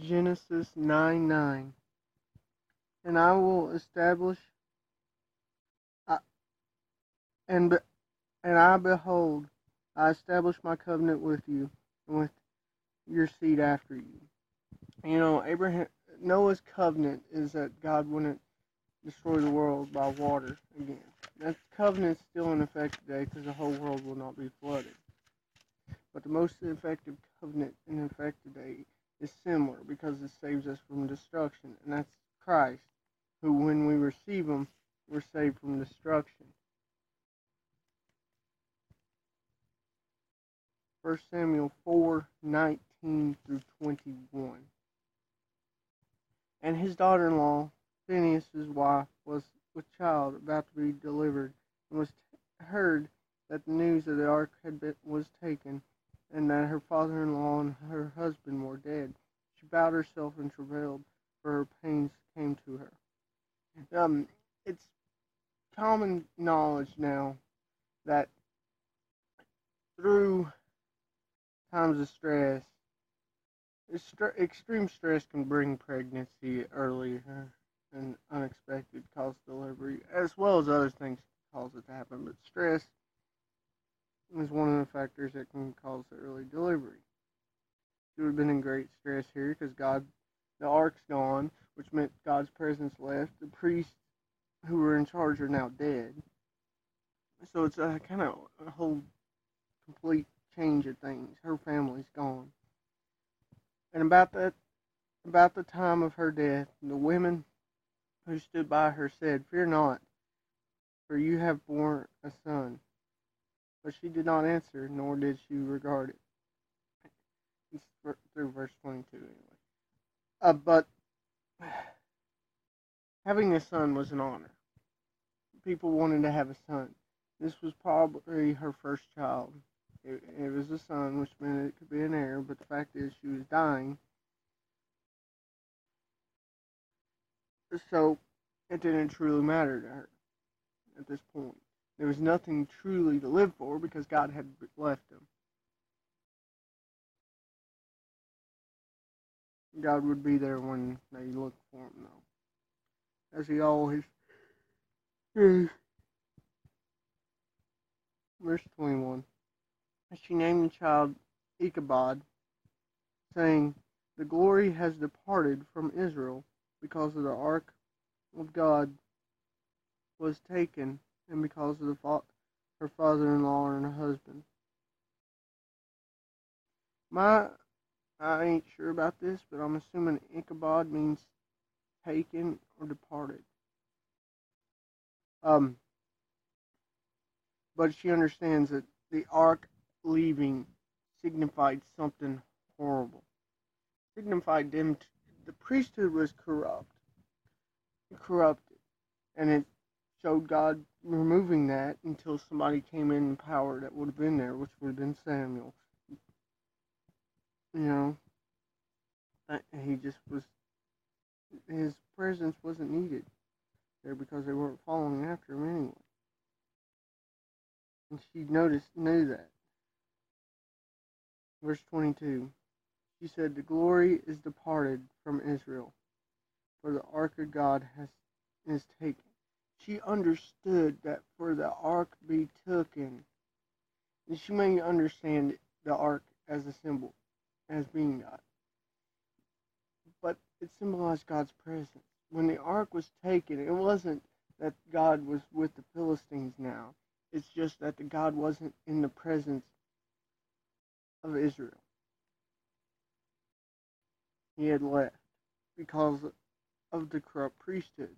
Genesis 9:9. And I will establish, I- and I behold, I establish my covenant with you and with your seed after you. You know, Noah's covenant is that God wouldn't destroy the world by water again. That covenant's still in effect today because the whole world will not be flooded. But the most effective covenant in effect today is similar because it saves us from destruction, and that's Christ, who, when we receive Him, we're saved from destruction. 1 Samuel 4:19 through 21. And his daughter-in-law, Phinehas' wife, was with child about to be delivered, and was heard that the news of the ark was taken, and that her father-in-law and her husband were dead. She bowed herself and travailed, for her pains came to her. It's common knowledge now that through times of stress, extreme stress can bring pregnancy earlier and unexpected cause delivery, as well as other things that cause it to happen. But stress is one of the factors that can cause the early delivery. She would have been in great stress here because the ark's gone, which meant God's presence left. The priests who were in charge are now dead. So it's a kind of a whole complete change of things. Her family's gone. And about the time of her death, the women who stood by her said, "Fear not, for you have borne a son." But she did not answer, nor did she regard it. It's through verse 22 anyway. But having a son was an honor. People wanted to have a son. This was probably her first child. It was a son, which meant it could be an heir, but the fact is she was dying. So it didn't truly matter to her at this point. There was nothing truly to live for because God had left him. God would be there when they looked for him, though, as he always is. Verse 21. And she named the child Ichabod, saying, "The glory has departed from Israel, because of the ark of God was taken, and because of her father-in-law and her husband." I ain't sure about this, but I'm assuming Ichabod means taken or departed. But she understands that the ark leaving signified something horrible. Signified the priesthood was corrupted, and it showed God removing that until somebody came in power that would have been there, which would have been Samuel. You know, he just was. His presence wasn't needed there because they weren't following after him anyway. And she knew that. Verse 22. She said, "The glory is departed from Israel, for the ark of God is taken." She understood that for the ark be taken, and she may understand the ark as a symbol, as being God, but it symbolized God's presence. When the ark was taken, it wasn't that God was with the Philistines now. It's just that the God wasn't in the presence of Israel. He had left because of the corrupt priesthood.